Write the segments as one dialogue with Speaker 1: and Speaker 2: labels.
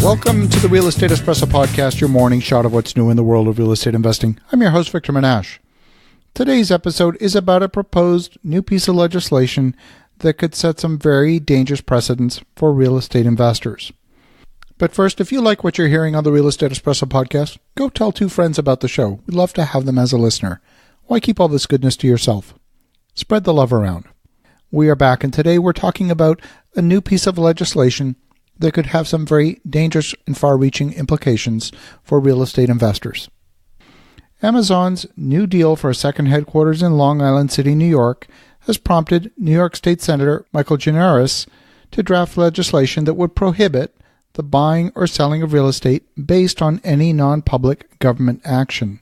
Speaker 1: Welcome to the Real Estate Espresso Podcast, your morning shot of what's new in the world of real estate investing. I'm your host, Victor Menashe. Today's episode is about a proposed new piece of legislation that could set some very dangerous precedents for real estate investors. But first, if you like what you're hearing on the Real Estate Espresso Podcast, go tell 2 friends about the show. We'd love to have them as a listener. Why keep all this goodness to yourself? Spread the love around. We are back, and today we're talking about a new piece of legislation that could have some very dangerous and far-reaching implications for real estate investors. Amazon's new deal for a second headquarters in Long Island City, New York, has prompted New York State Senator Michael Gianaris to draft legislation that would prohibit the buying or selling of real estate based on any non-public government action.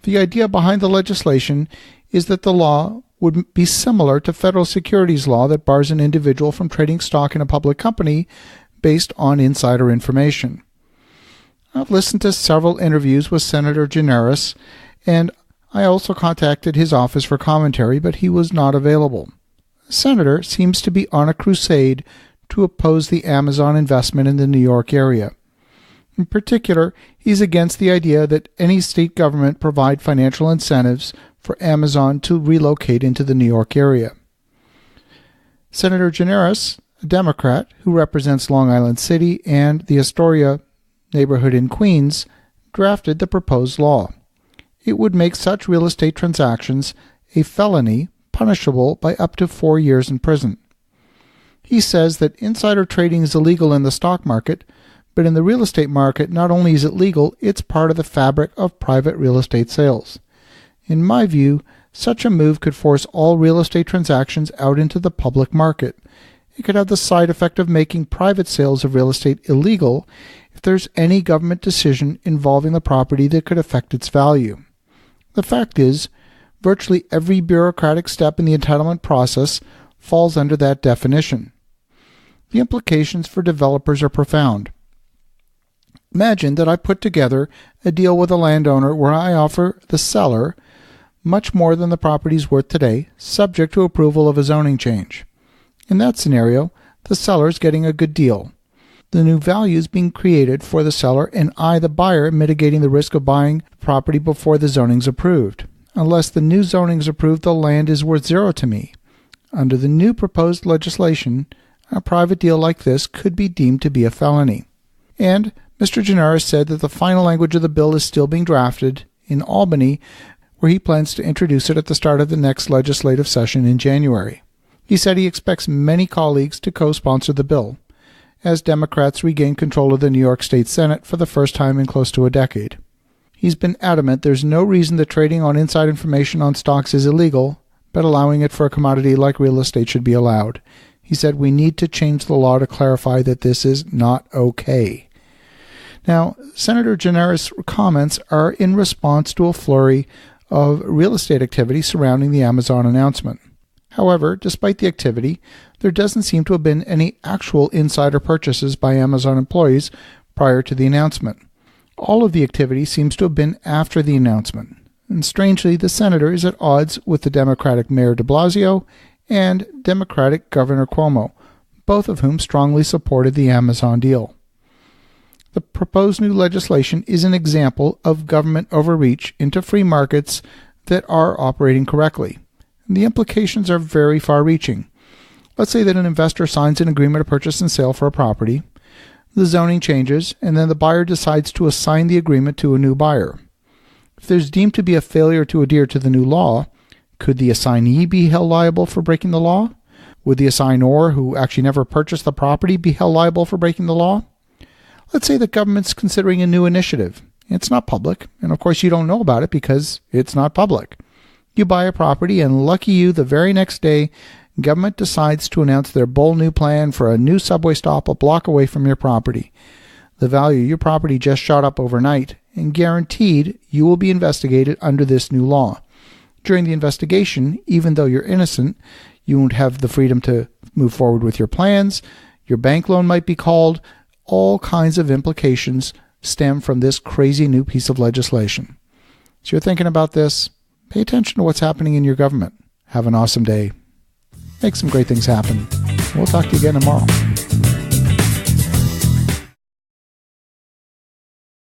Speaker 1: The idea behind the legislation is that the law would be similar to federal securities law that bars an individual from trading stock in a public company based on insider information. I've listened to several interviews with Senator Gianaris, and I also contacted his office for commentary, but he was not available. The senator seems to be on a crusade to oppose the Amazon investment in the New York area. In particular, he's against the idea that any state government provide financial incentives for Amazon to relocate into the New York area. Senator Gianaris, a Democrat who represents Long Island City and the Astoria neighborhood in Queens, drafted the proposed law. It would make such real estate transactions a felony punishable by up to 4 years in prison. He says that insider trading is illegal in the stock market, but in the real estate market, not only is it legal, it's part of the fabric of private real estate sales. In my view, such a move could force all real estate transactions out into the public market. It could have the side effect of making private sales of real estate illegal if there's any government decision involving the property that could affect its value. The fact is, virtually every bureaucratic step in the entitlement process falls under that definition. The implications for developers are profound. Imagine that I put together a deal with a landowner where I offer the seller much more than the property's worth today, subject to approval of a zoning change. In that scenario, the seller is getting a good deal. The new value is being created for the seller, and I, the buyer, mitigating the risk of buying the property before the zoning is approved. Unless the new zoning is approved, the land is worth zero to me. Under the new proposed legislation, a private deal like this could be deemed to be a felony. And Mr. Gianaris said that the final language of the bill is still being drafted in Albany, where he plans to introduce it at the start of the next legislative session in January. He said he expects many colleagues to co-sponsor the bill, as Democrats regain control of the New York State Senate for the first time in close to a decade. He's been adamant there's no reason that trading on inside information on stocks is illegal, but allowing it for a commodity like real estate should be allowed. He said we need to change the law to clarify that this is not okay. Now, Senator Gianaris' comments are in response to a flurry of real estate activity surrounding the Amazon announcement. However, despite the activity, there doesn't seem to have been any actual insider purchases by Amazon employees prior to the announcement. All of the activity seems to have been after the announcement. And strangely, the senator is at odds with the Democratic Mayor de Blasio and Democratic Governor Cuomo, both of whom strongly supported the Amazon deal. The proposed new legislation is an example of government overreach into free markets that are operating correctly. And the implications are very far-reaching. Let's say that an investor signs an agreement of purchase and sale for a property, the zoning changes, and then the buyer decides to assign the agreement to a new buyer. If there's deemed to be a failure to adhere to the new law, could the assignee be held liable for breaking the law? Would the assignor, who actually never purchased the property, be held liable for breaking the law? Let's say the government's considering a new initiative. It's not public, and of course you don't know about it because it's not public. You buy a property, and lucky you, the very next day, government decides to announce their bold new plan for a new subway stop a block away from your property. The value of your property just shot up overnight, and guaranteed you will be investigated under this new law. During the investigation, even though you're innocent, you won't have the freedom to move forward with your plans. Your bank loan might be called. All kinds of implications stem from this crazy new piece of legislation. So you're thinking about this, pay attention to what's happening in your government. Have an awesome day. Make some great things happen. We'll talk to you again tomorrow.